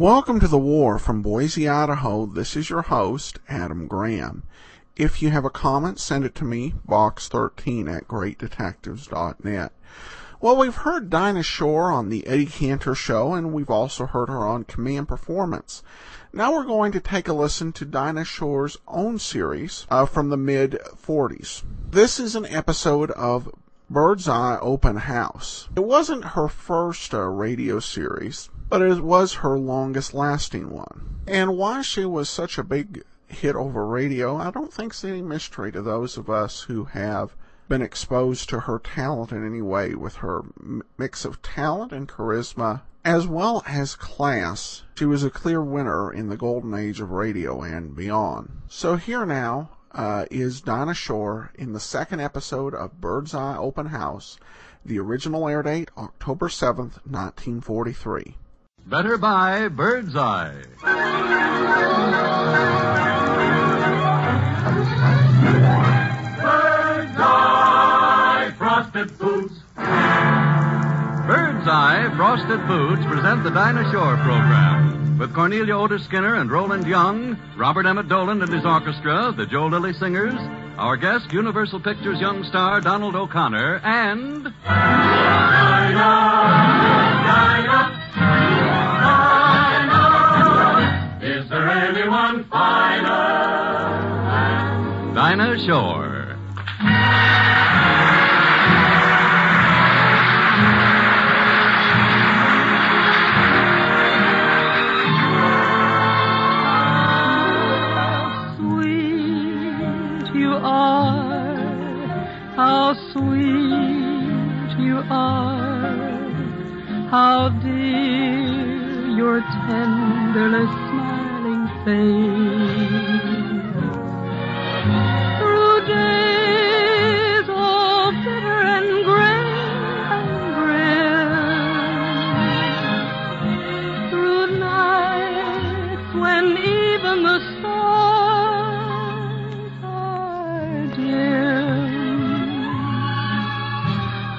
Welcome to The War from Boise, Idaho. This is your host, Adam Graham. If you have a comment, send it to me, box13@greatdetectives.net. Well, we've heard Dinah Shore on the Eddie Cantor Show, and we've also heard her on Command Performance. Now we're going to take a listen to Dinah Shore's own series from the mid-40s. This is an episode of Bird's Eye Open House. It wasn't her first radio series, but it was her longest-lasting one. And why she was such a big hit over radio, I don't think it's any mystery to those of us who have been exposed to her talent in any way, with her mix of talent and charisma, as well as class. She was a clear winner in the golden age of radio and beyond. So here now is Dinah Shore in the second episode of Bird's Eye Open House. The original air date, October 7th, 1943. Better buy Bird's Eye. Bird's Eye Frosted Foods. Bird's Eye Frosted Foods present the Dinah Shore program. With Cornelia Otis Skinner and Roland Young, Robert Emmett Dolan and his orchestra, the Joe Lilly Singers, our guest, Universal Pictures young star Donald O'Connor, and Dinah. Is there anyone finer? Dinah Shore. How sweet you are, how dear your tenderly smiling face. Through days of bitter and gray and grim, through nights when even the stars are dim,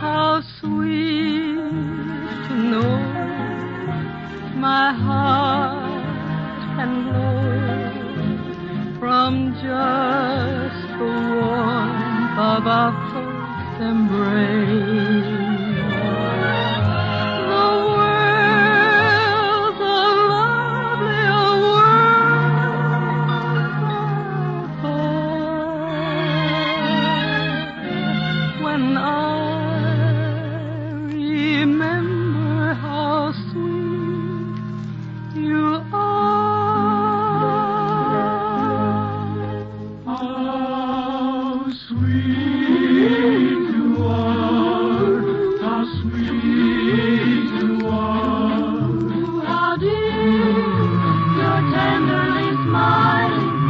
how sweet to know my heart can glow from just the warmth of our first embrace. The world's a lovelier world when I remember how sweet you are. How sweet you are. How sweet you are. How dear your tenderly smiling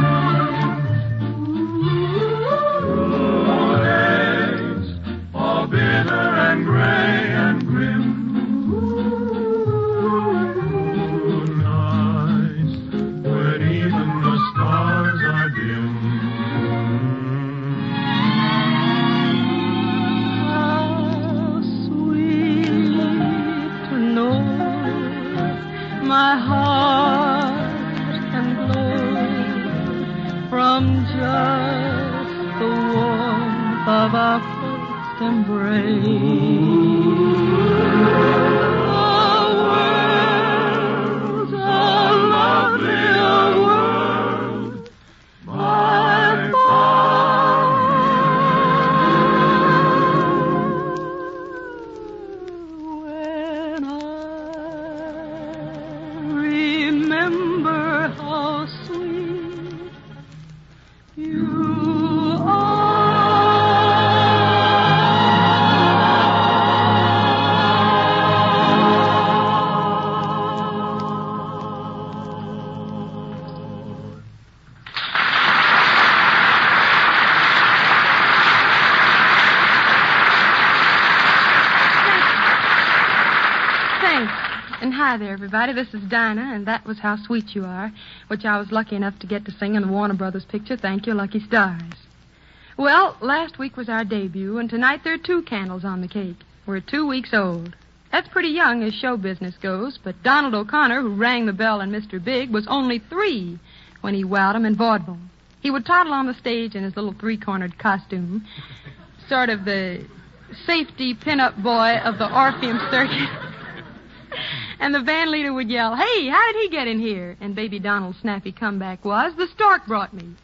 face. All bitter and gray and grim. Nights when even the stars are dim. How sweet to know my heart can glow from just the warmth of our first embrace. The world's a lovelier world by far when I remember how sweet you are. Thanks. And hi there, everybody. This is Dinah, and that was How Sweet You Are, which I was lucky enough to get to sing in the Warner Brothers picture, Thank You, Lucky Stars. Well, last week was our debut, and tonight there are 2 candles on the cake. We're 2 weeks old. That's pretty young as show business goes, but Donald O'Connor, who rang the bell in Mr. Big, was only 3 when he wowed him in vaudeville. He would toddle on the stage in his little 3-cornered costume, sort of the safety pin-up boy of the Orpheum circuit. And the band leader would yell, "Hey, how did he get in here?" And baby Donald's snappy comeback was, "The stork brought me."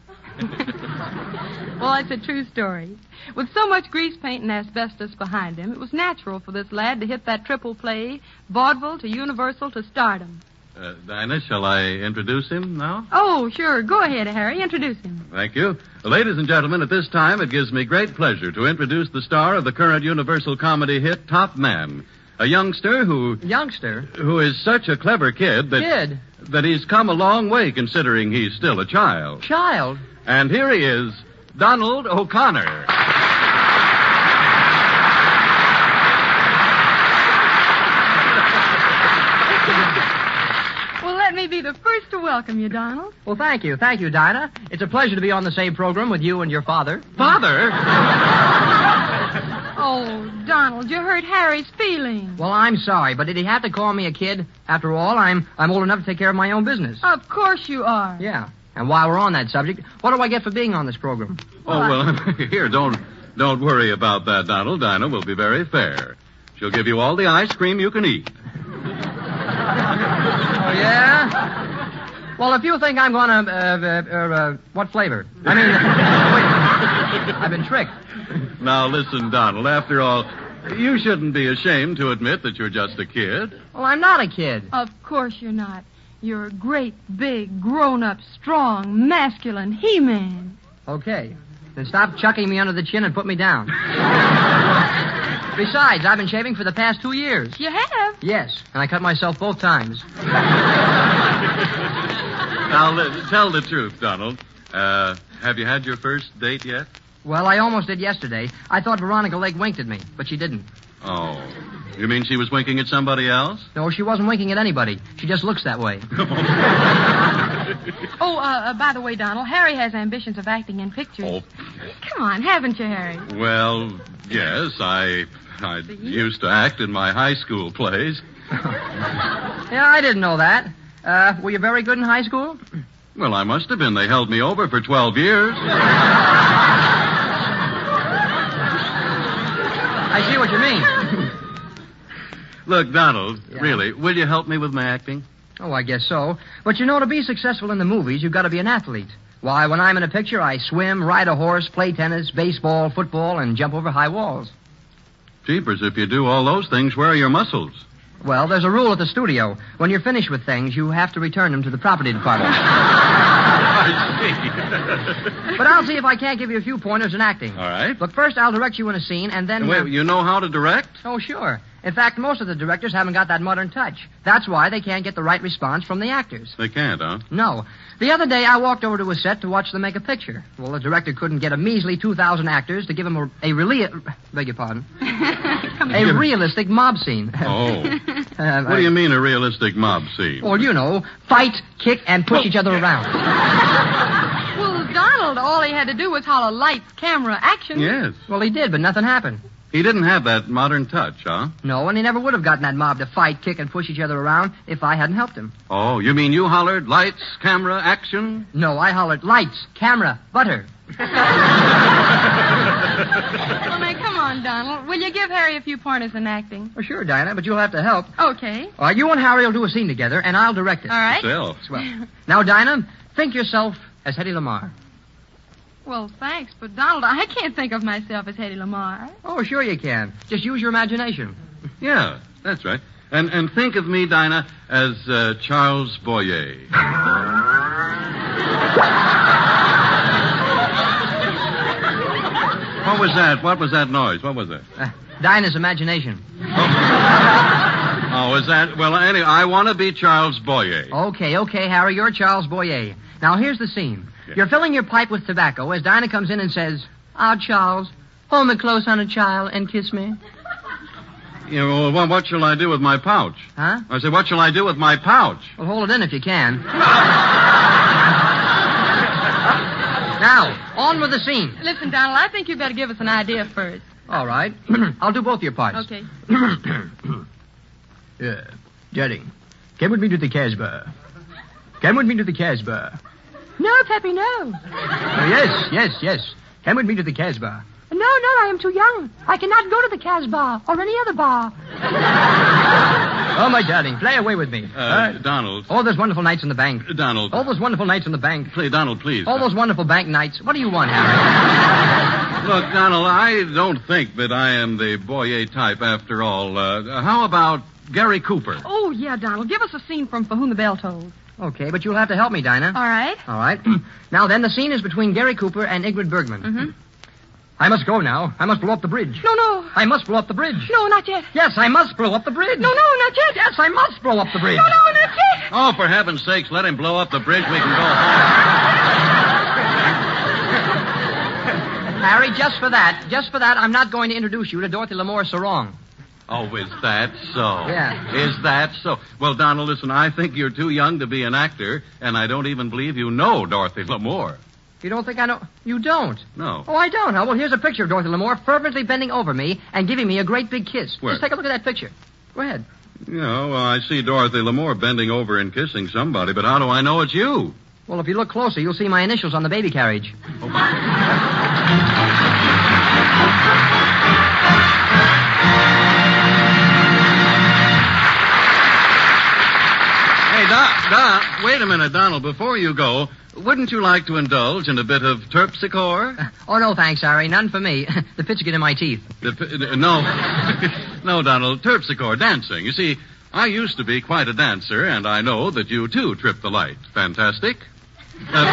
Well, it's a true story. With so much grease paint and asbestos behind him, it was natural for this lad to hit that triple play, vaudeville to Universal to stardom. Dinah, shall I introduce him now? Oh, sure. Go ahead, Harry. Introduce him. Thank you. Ladies and gentlemen, at this time, it gives me great pleasure to introduce the star of the current Universal comedy hit, Top Man. A youngster who is such a clever kid that he's come a long way considering he's still a child. Child? And here he is, Donald O'Connor. Well, let me be the first to welcome you, Donald. Well, thank you. Thank you, Dinah. It's a pleasure to be on the same program with you and your father. Father? Oh, Donald, you hurt Harry's feelings. Well, I'm sorry, but did he have to call me a kid? After all, I'm old enough to take care of my own business. Of course you are. Yeah. And while we're on that subject, what do I get for being on this program? Well, here, don't worry about that, Donald. Dinah will be very fair. She'll give you all the ice cream you can eat. Oh, yeah? Well, if you think I'm going to, what flavor? I mean, wait, I've been tricked. Now, listen, Donald, after all, you shouldn't be ashamed to admit that you're just a kid. Well, I'm not a kid. Of course you're not. You're a great, big, grown-up, strong, masculine He-Man. Okay. Then stop chucking me under the chin and put me down. Besides, I've been shaving for the past 2 years. You have? Yes, and I cut myself both times. Now, tell the truth, Donald. Have you had your first date yet? Well, I almost did yesterday. I thought Veronica Lake winked at me, but she didn't. Oh. You mean she was winking at somebody else? No, she wasn't winking at anybody. She just looks that way. By the way, Donald, Harry has ambitions of acting in pictures. Oh. Come on, haven't you, Harry? Well, yes, I used to act in my high school plays. Yeah, I didn't know that. Were you very good in high school? Well, I must have been. They held me over for 12 years. I see what you mean. Look, Donald, Yeah. Really, will you help me with my acting? Oh, I guess so. But you know, to be successful in the movies, you've got to be an athlete. Why, when I'm in a picture, I swim, ride a horse, play tennis, baseball, football, and jump over high walls. Jeepers, if you do all those things, where are your muscles? Well, there's a rule at the studio. When you're finished with things, you have to return them to the property department. I see. But I'll see if I can't give you a few pointers in acting. All right. Look, first I'll direct you in a scene, and then... Wait, you know how to direct? Oh, sure. In fact, most of the directors haven't got that modern touch. That's why they can't get the right response from the actors. They can't, huh? No. The other day, I walked over to a set to watch them make a picture. Well, the director couldn't get a measly 2,000 actors to give him a realistic mob scene. Oh. What do you mean, a realistic mob scene? Well, you know, fight, kick, and push each other around. Well, Donald, all he had to do was holler lights, camera, action. Yes. Well, he did, but nothing happened. He didn't have that modern touch, huh? No, and he never would have gotten that mob to fight, kick, and push each other around if I hadn't helped him. Oh, you mean you hollered lights, camera, action? No, I hollered lights, camera, butter. Well, now, come on, Donald. Will you give Harry a few pointers in acting? Well, sure, Dinah, but you'll have to help. Okay. You and Harry will do a scene together, and I'll direct it. All right. Still. Swell. Now, Dinah, think yourself as Hedy Lamarr. Well, thanks, but Donald, I can't think of myself as Hedy Lamarr. Oh, sure you can. Just use your imagination. Yeah, that's right. And think of me, Dinah, as Charles Boyer. What was that? What was that noise? What was that? Dinah's imagination. Oh, is that... Well, anyway, I want to be Charles Boyer. Okay, Harry, you're Charles Boyer. Now, here's the scene. Yeah. You're filling your pipe with tobacco as Dinah comes in and says, Charles, hold me close on a child and kiss me. You know, well, what shall I do with my pouch? Huh? I said, what shall I do with my pouch? Well, hold it in if you can. Now, on with the scene. Listen, Donald, I think you better give us an idea first. All right. I'll do both your parts. Okay. Yeah. Daddy, come with me to the Casbah. Come with me to the Casbah. No, Peppy, no. Oh, yes. Come with me to the Casbah. No, I am too young. I cannot go to the Casbah or any other bar. Oh, my darling, play away with me. Donald. All those wonderful nights in the bank. Donald. All those wonderful nights in the bank. Please, Donald, please. All those wonderful bank nights. What do you want, Harry? Look, Donald, I don't think that I am the Boyer type after all. How about Gary Cooper? Oh, yeah, Donald. Give us a scene from For Whom the Bell Tolls. Okay, but you'll have to help me, Dinah. All right. Now, then, the scene is between Gary Cooper and Ingrid Bergman. Mm-hmm. I must go now. I must blow up the bridge. No. I must blow up the bridge. No, not yet. Yes, I must blow up the bridge. No, not yet. Yes, I must blow up the bridge. No, not yet. Oh, for heaven's sakes, let him blow up the bridge. We can go home. Harry, just for that, I'm not going to introduce you to Dorothy L'Amour Sarong. Oh, is that so? Yeah. Is that so? Well, Donald, listen, I think you're too young to be an actor, and I don't even believe you know Dorothy L'Amour. You don't think I know? You don't? No. Oh, I don't. Huh? Well, here's a picture of Dorothy L'Amour fervently bending over me and giving me a great big kiss. Where? Just take a look at that picture. Go ahead. Yeah, well, I see Dorothy L'Amour bending over and kissing somebody, but how do I know it's you? Well, if you look closer, you'll see my initials on the baby carriage. Hey, wait a minute, Donald. Before you go, wouldn't you like to indulge in a bit of terpsichore? Oh, no, thanks, Harry. None for me. The pits get in my teeth. No. No, Donald. Terpsichore, dancing. You see, I used to be quite a dancer, and I know that you, too, trip the light. Fantastic? I'm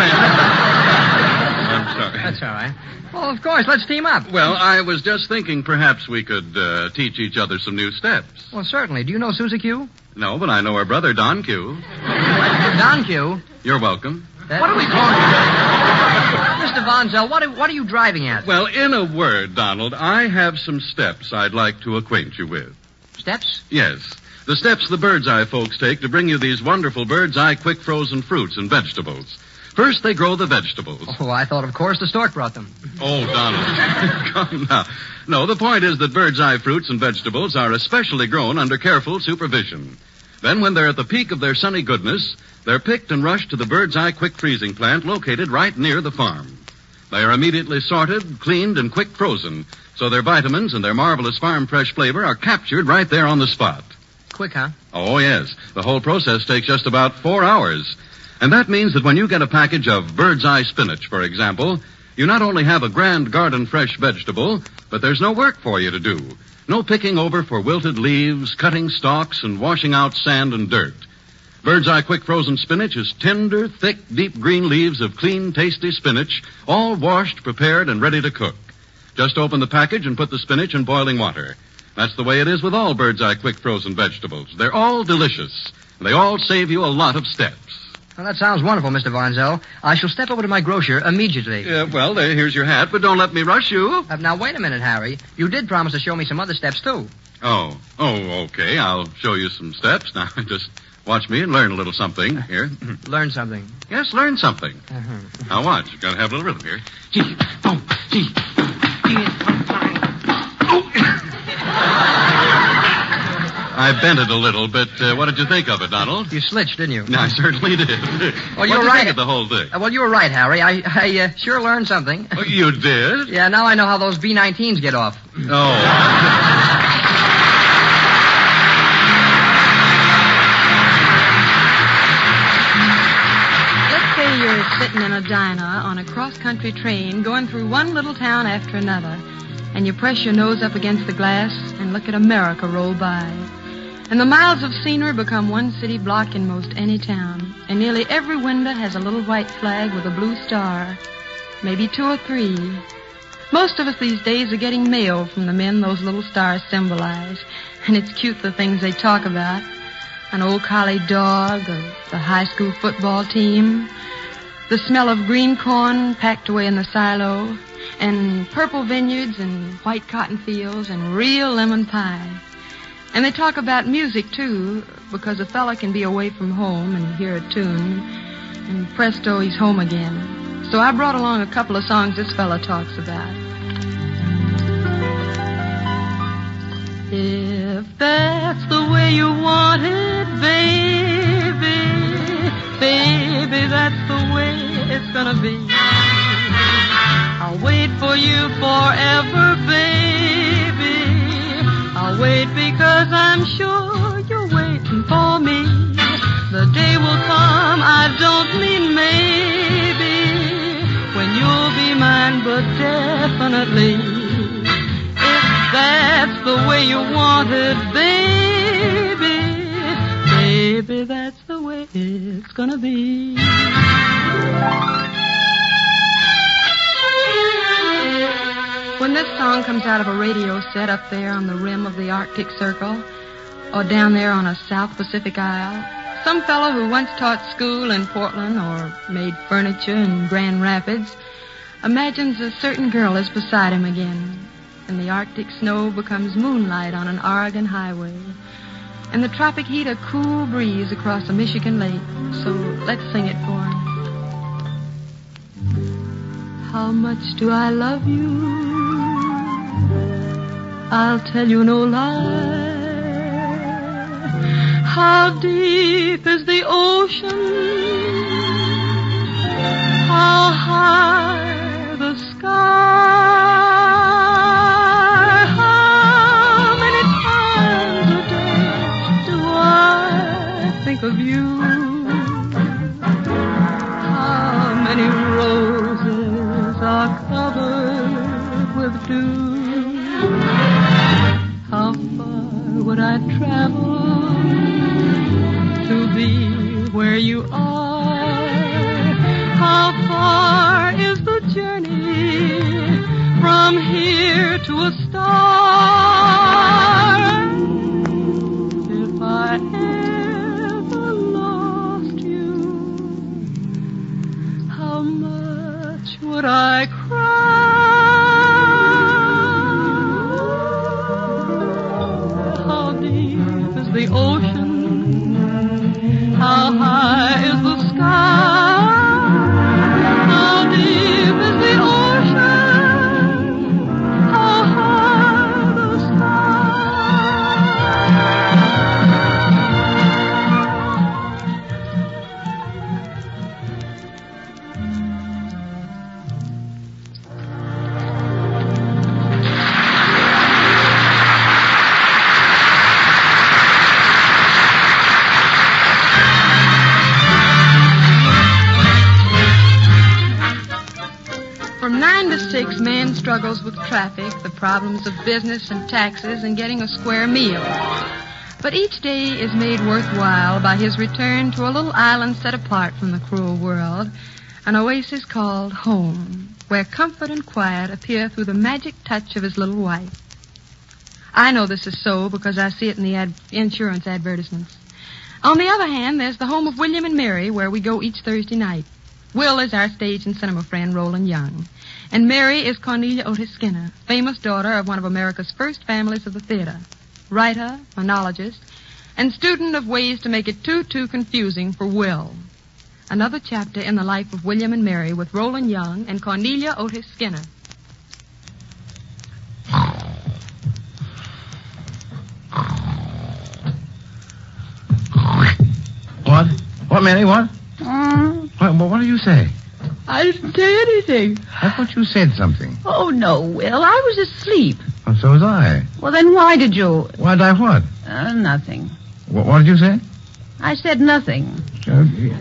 sorry. That's all right. Well, of course. Let's team up. Well, I was just thinking perhaps we could teach each other some new steps. Well, certainly. Do you know Susie Q? No, but I know her brother, Don Q. Don Q? You're welcome. What are we talking about? Mr. Von Zell, what are you driving at? Well, in a word, Donald, I have some steps I'd like to acquaint you with. Steps? Yes. The steps the Bird's Eye folks take to bring you these wonderful Bird's Eye quick frozen fruits and vegetables. First, they grow the vegetables. Oh, I thought, of course, the stork brought them. Oh, Donald. Come now. No, the point is that Bird's Eye fruits and vegetables are especially grown under careful supervision. Then, when they're at the peak of their sunny goodness, they're picked and rushed to the Bird's Eye quick freezing plant located right near the farm. They are immediately sorted, cleaned, and quick frozen, so their vitamins and their marvelous farm fresh flavor are captured right there on the spot. Quick, huh? Oh, yes. The whole process takes just about 4 hours. And that means that when you get a package of Bird's Eye spinach, for example, you not only have a grand garden fresh vegetable, but there's no work for you to do. No picking over for wilted leaves, cutting stalks, and washing out sand and dirt. Bird's Eye quick frozen spinach is tender, thick, deep green leaves of clean, tasty spinach, all washed, prepared, and ready to cook. Just open the package and put the spinach in boiling water. That's the way it is with all Bird's Eye quick frozen vegetables. They're all delicious. They all save you a lot of steps. Well, that sounds wonderful, Mr. Von Zell. I shall step over to my grocer immediately. Well, here's your hat, but don't let me rush you. Now, wait a minute, Harry. You did promise to show me some other steps, too. Oh, okay. I'll show you some steps. Now, just watch me and learn a little something. Here. Learn something. Yes, learn something. Now, watch. You've got to have a little rhythm here. Gee, boom, gee, I bent it a little, but what did you think of it, Donald? You slitched, didn't you? I certainly did. Well, you were right. Think of the whole thing? Well, you were right, Harry. I sure learned something. Oh, you did? Yeah, now I know how those B-19s get off. Oh. Let's say you're sitting in a diner on a cross-country train going through one little town after another, and you press your nose up against the glass and look at America roll by. And the miles of scenery become one city block in most any town, and nearly every window has a little white flag with a blue star, maybe 2 or 3. Most of us these days are getting mail from the men those little stars symbolize, and it's cute the things they talk about. An old collie dog, or the high school football team, the smell of green corn packed away in the silo, and purple vineyards and white cotton fields and real lemon pie. And they talk about music, too, because a fella can be away from home and hear a tune, and presto, he's home again. So I brought along a couple of songs this fella talks about. If If that's the way you want it, baby, baby, that's the way it's gonna be. I'll wait for you forever, baby. I'll wait because I'm sure you're waiting for me. The day will come, I don't mean maybe, when you'll be mine, but definitely. If that's the way you want it, baby, baby, that's the way it's gonna be. When this song comes out of a radio set up there on the rim of the Arctic Circle, or down there on a South Pacific Isle, some fellow who once taught school in Portland or made furniture in Grand Rapids imagines a certain girl is beside him again, and the Arctic snow becomes moonlight on an Oregon highway, and the tropic heat a cool breeze across a Michigan lake. So let's sing it for him. How much do I love you? I'll tell you no lie. How deep is the ocean? How high the sky? How many times a day do I think of you? How many roses are covered with dew? How far would I travel to be where you are? How far is the journey from here to a star? If I ever lost you, how much would I cry? How deep is the ocean? How high is the sky? How deep is the ocean? How high the From 9 to 6, man struggles with traffic, the problems of business and taxes, and getting a square meal. But each day is made worthwhile by his return to a little island set apart from the cruel world, an oasis called home, where comfort and quiet appear through the magic touch of his little wife. I know this is so because I see it in the insurance advertisements. On the other hand, there's the home of William and Mary, where we go each Thursday night. Will is our stage and cinema friend, Roland Young. And Mary is Cornelia Otis Skinner, famous daughter of one of America's first families of the theater. Writer, monologist, and student of ways to make it too confusing for Will. Another chapter in the life of William and Mary with Roland Young and Cornelia Otis Skinner. What? What, Mary, what? What did you say? I didn't say anything. I thought you said something. Oh, no, Will. I was asleep. Oh, so was I. Well, then why did you... Why did I what? Nothing. What did you say? I said nothing. You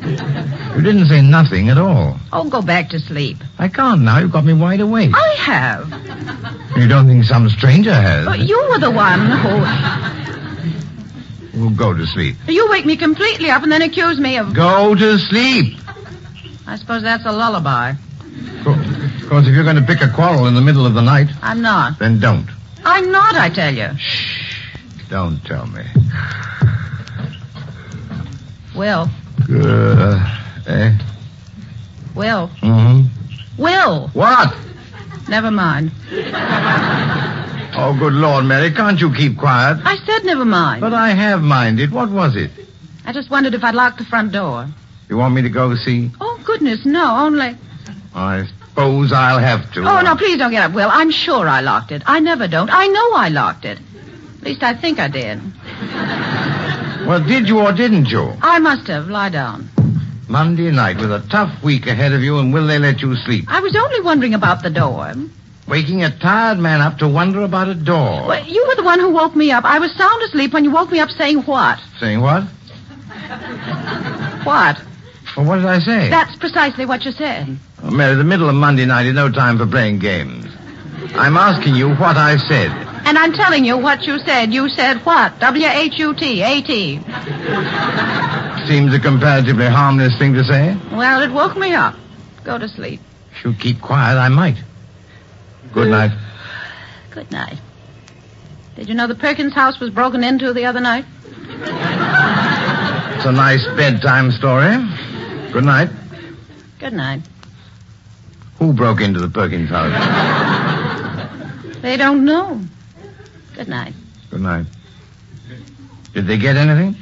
didn't say nothing at all. Oh, go back to sleep. I can't now. You've got me wide awake. I have. You don't think some stranger has? But you were the one who... Well, go to sleep. You wake me completely up and then accuse me of... Go to sleep. I suppose that's a lullaby. Of course, if you're going to pick a quarrel in the middle of the night... I'm not. Then don't. I'm not, I tell you. Shh. Don't tell me. Will. Eh? Will. Mm-hmm. Will. What? Never mind. Oh, good Lord, Mary, can't you keep quiet? I said never mind. But I have minded. What was it? I just wondered if I'd locked the front door. You want me to go see? Oh, goodness, no, only... I suppose I'll have to. Oh, no, please don't get up, Will. I'm sure I locked it. I never don't. I know I locked it. least I think I did. Well, did you or didn't you? I must have. Lie down. Monday night with a tough week ahead of you, and will they let you sleep? I was only wondering about the door. Waking a tired man up to wonder about a door. Well, you were the one who woke me up. I was sound asleep when you woke me up saying what? Saying what? What? Well, what did I say? That's precisely what you said. Oh, Mary, the middle of Monday night is no time for playing games. I'm asking you what I said. And I'm telling you what you said. You said what? W-H-U-T-A-T. Seems a comparatively harmless thing to say. Well, it woke me up. Go to sleep. If you keep quiet, I might. Good night. Good night. Did you know the Perkins house was broken into the other night? It's a nice bedtime story. Good night. Good night. Who broke into the Perkins house? They don't know. Good night. Good night. Did they get anything?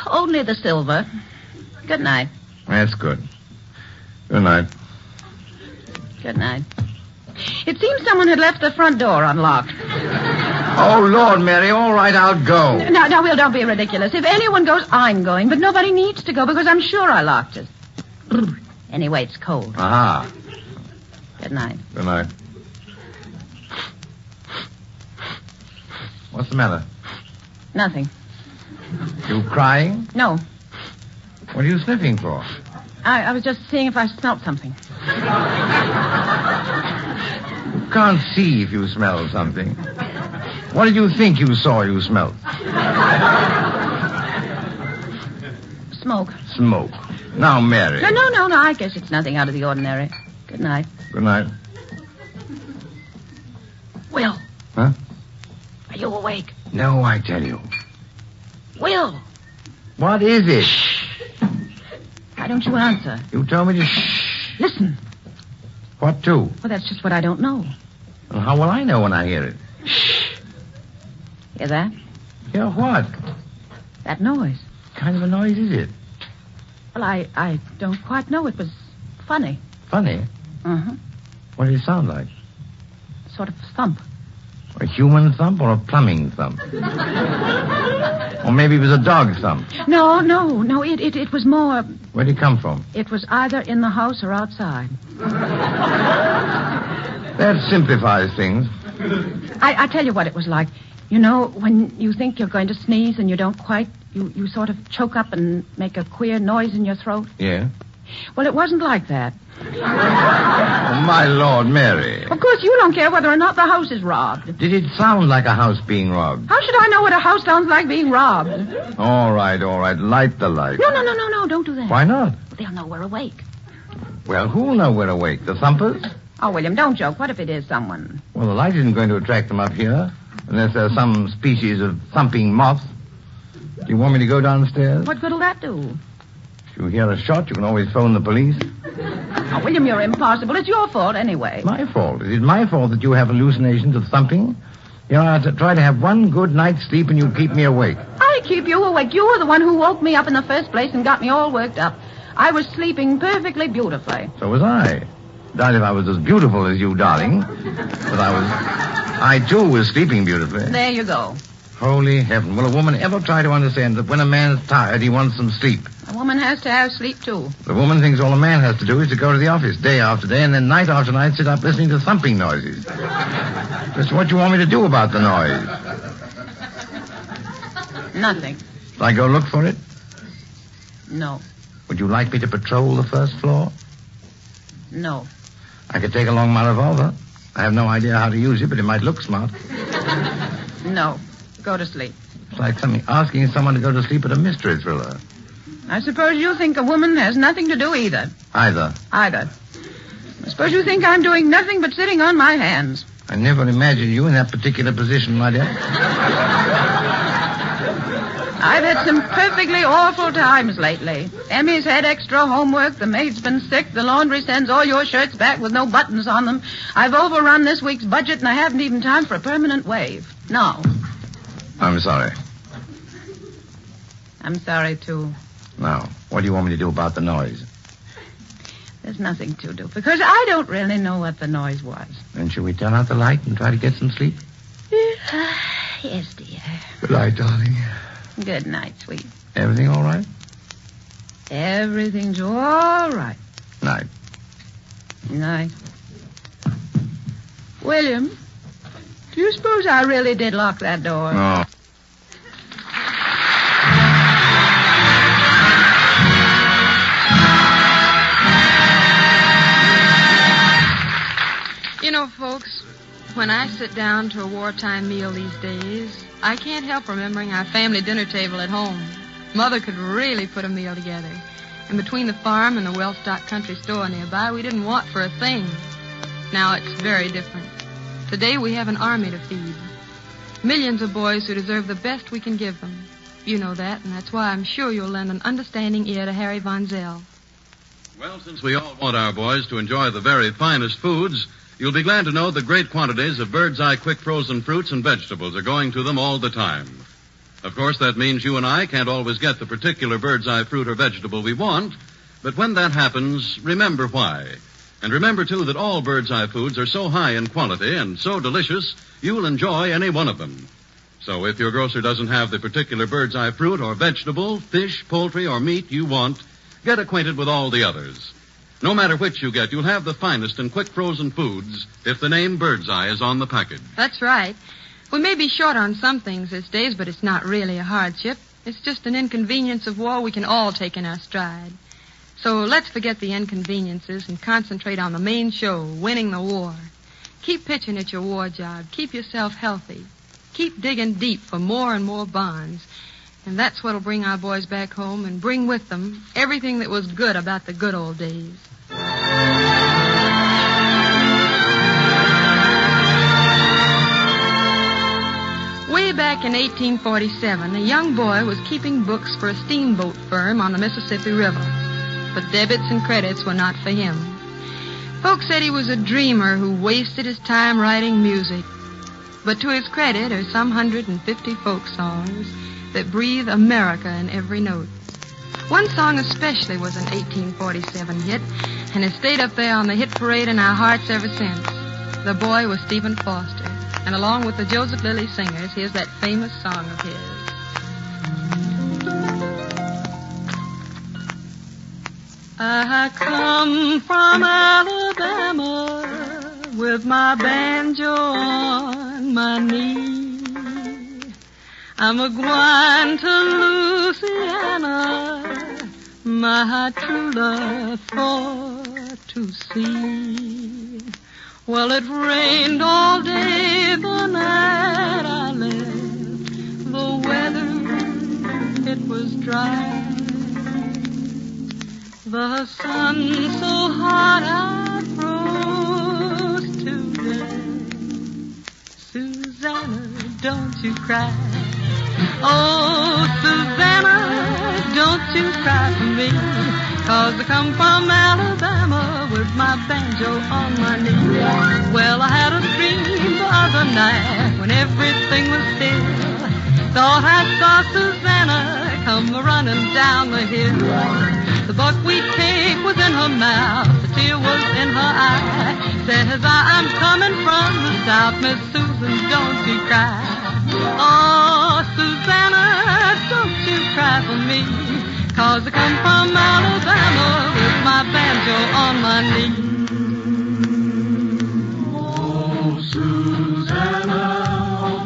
Only the silver. Good night. That's good. Good night. Good night. It seems someone had left the front door unlocked. Oh, Lord, Mary, all right, I'll go. Now, Will, don't be ridiculous. If anyone goes, I'm going, but nobody needs to go because I'm sure I locked it. Anyway, it's cold. Aha. Good night. Good night. What's the matter? Nothing. You crying? No. What are you sniffing for? I was just seeing if I smelt something. You can't see if you smell something. What did you think you saw you smelled? Smoke. Smoke. Now, Mary. No. I guess it's nothing out of the ordinary. Good night. Good night. Will. Huh? Are you awake? No, I tell you. Will. What is it? Why don't you answer? You told me to shh. Listen. What to? Well, that's just what I don't know. Well, how will I know when I hear it? Hear that? Hear what? That noise. What kind of a noise is it? Well, I don't quite know. It was funny. Funny? Uh-huh. What did it sound like? Sort of thump. A human thump or a plumbing thump? Or maybe it was a dog thump. No. It was more... Where'd it come from? It was either in the house or outside. That simplifies things. I tell you what it was like. You know, when you think you're going to sneeze and you don't quite, you sort of choke up and make a queer noise in your throat. Yeah? Well, it wasn't like that. Oh, my Lord, Mary. Of course, you don't care whether or not the house is robbed. Did it sound like a house being robbed? How should I know what a house sounds like being robbed? All right. Light the light. No, don't do that. Why not? They'll know we're awake. Well, who'll know we're awake? The thumpers? Oh, William, don't joke. What if it is someone? Well, the light isn't going to attract them up here, unless there's some species of thumping moth. Do you want me to go downstairs? What good'll that do? If you hear a shot, you can always phone the police. Oh, William, you're impossible. It's your fault anyway. My fault. It is my fault that you have hallucinations of thumping. You know, I try to have one good night's sleep and you keep me awake. I keep you awake. You were the one who woke me up in the first place and got me all worked up. I was sleeping perfectly beautifully. So was I. Doubt if I was as beautiful as you, darling. But I too was sleeping beautifully. There you go. Holy heaven. Will a woman ever try to understand that when a man's tired, he wants some sleep? A woman has to have sleep, too. The woman thinks all a man has to do is to go to the office day after day and then night after night sit up listening to thumping noises. Just what you want me to do about the noise? Nothing. Shall I go look for it? No. Would you like me to patrol the first floor? No. I could take along my revolver. I have no idea how to use it, but it might look smart. No. Go to sleep. It's like asking someone to go to sleep at a mystery thriller. I suppose you think a woman has nothing to do either. Either. I suppose you think I'm doing nothing but sitting on my hands. I never imagined you in that particular position, my dear. I've had some perfectly awful times lately. Emmy's had extra homework, the maid's been sick, the laundry sends all your shirts back with no buttons on them. I've overrun this week's budget and I haven't even time for a permanent wave. No. I'm sorry. I'm sorry, too. Now, what do you want me to do about the noise? There's nothing to do, because I don't really know what the noise was. Then should we turn out the light and try to get some sleep? Yes, dear. Good night, darling. Good night, sweet. Everything all right? Everything's all right. Night. Night. William, do you suppose I really did lock that door? No. You know, folks, when I sit down to a wartime meal these days, I can't help remembering our family dinner table at home. Mother could really put a meal together. And between the farm and the well-stocked country store nearby, we didn't want for a thing. Now it's very different. Today we have an army to feed. Millions of boys who deserve the best we can give them. You know that, and that's why I'm sure you'll lend an understanding ear to Harry Von Zell. Well, since we all want our boys to enjoy the very finest foods, you'll be glad to know that great quantities of Bird's Eye quick frozen fruits and vegetables are going to them all the time. Of course, that means you and I can't always get the particular Bird's Eye fruit or vegetable we want, but when that happens, remember why. And remember, too, that all Bird's Eye foods are so high in quality and so delicious, you'll enjoy any one of them. So if your grocer doesn't have the particular Bird's Eye fruit or vegetable, fish, poultry, or meat you want, get acquainted with all the others. No matter which you get, you'll have the finest and quick frozen foods if the name Bird's Eye is on the package. That's right. We may be short on some things these days, but it's not really a hardship. It's just an inconvenience of war we can all take in our stride. So let's forget the inconveniences and concentrate on the main show, winning the war. Keep pitching at your war job. Keep yourself healthy. Keep digging deep for more and more bonds. And that's what'll bring our boys back home and bring with them everything that was good about the good old days. Way back in 1847, a young boy was keeping books for a steamboat firm on the Mississippi River. But debits and credits were not for him. Folks said he was a dreamer who wasted his time writing music. But to his credit are some 150 folk songs that breathe America in every note. One song especially was an 1847 hit, and has stayed up there on the hit parade in our hearts ever since. The boy was Stephen Foster, and along with the Joseph Lilly Singers, here's that famous song of his. I come from Alabama with my banjo on my knee. I'm a-gwine to Louisiana, my true love for to see. Well, it rained all day the night I left. The weather, it was dry. The sun so hot I froze to death. Susanna, don't you cry. Oh, Susanna, don't you cry for me, 'cause I come from Alabama with my banjo on my knee. Well, I had a dream the other night when everything was still. Thought I saw Susanna come running down the hill. The buckwheat cake was in her mouth, the tear was in her eye. Says I'm coming from the south, Miss Susan, don't you cry. Oh, Susanna, don't you cry for me, 'cause I come from Alabama with my banjo on my knee. Oh, Susanna,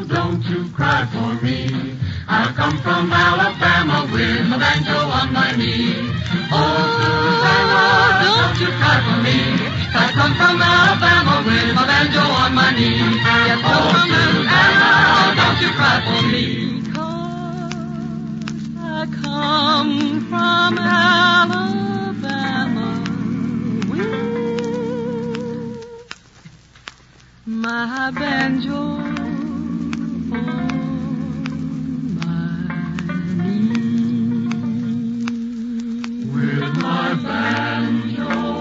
don't you cry for me. I come from Alabama with my banjo on my knee. Oh, Susanna, don't you cry for me. I come from Alabama with my banjo on my knee. Yes, oh, Susanna, don't you cry for me. 'Cause I come from Alabama with my banjo on my knee. With my banjo on my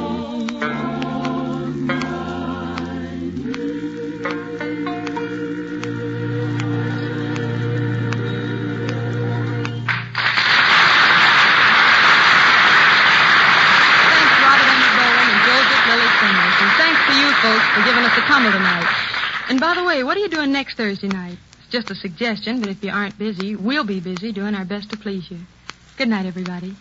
Folks, for giving us a tumble tonight. And by the way, what are you doing next Thursday night? Just a suggestion, but if you aren't busy, we'll be busy doing our best to please you. Good night, everybody.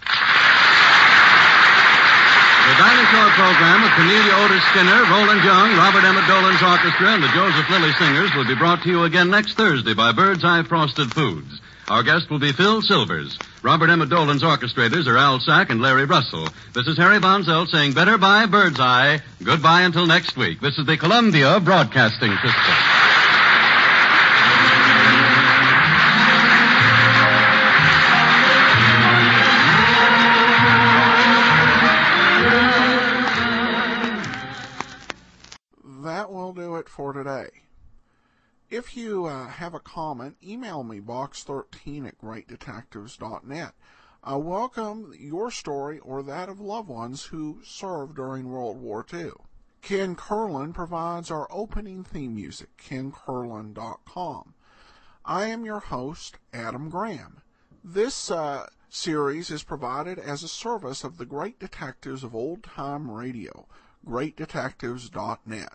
The Dinah Shore program with Cornelia Otis Skinner, Roland Young, Robert Emmett Dolan's orchestra, and the Joseph Lilly Singers will be brought to you again next Thursday by Bird's Eye Frosted Foods. Our guest will be Phil Silvers. Robert Emmett Dolan's orchestrators are Al Sack and Larry Russell. This is Harry Von Zelt saying better bye, Bird's Eye. Goodbye until next week. This is the Columbia Broadcasting System. That will do it for today. If you have a comment, email me, box13@greatdetectives.net. I welcome your story or that of loved ones who served during World War II. Ken Curlin provides our opening theme music, kencurlin.com. I am your host, Adam Graham. This series is provided as a service of the Great Detectives of Old Time Radio, greatdetectives.net.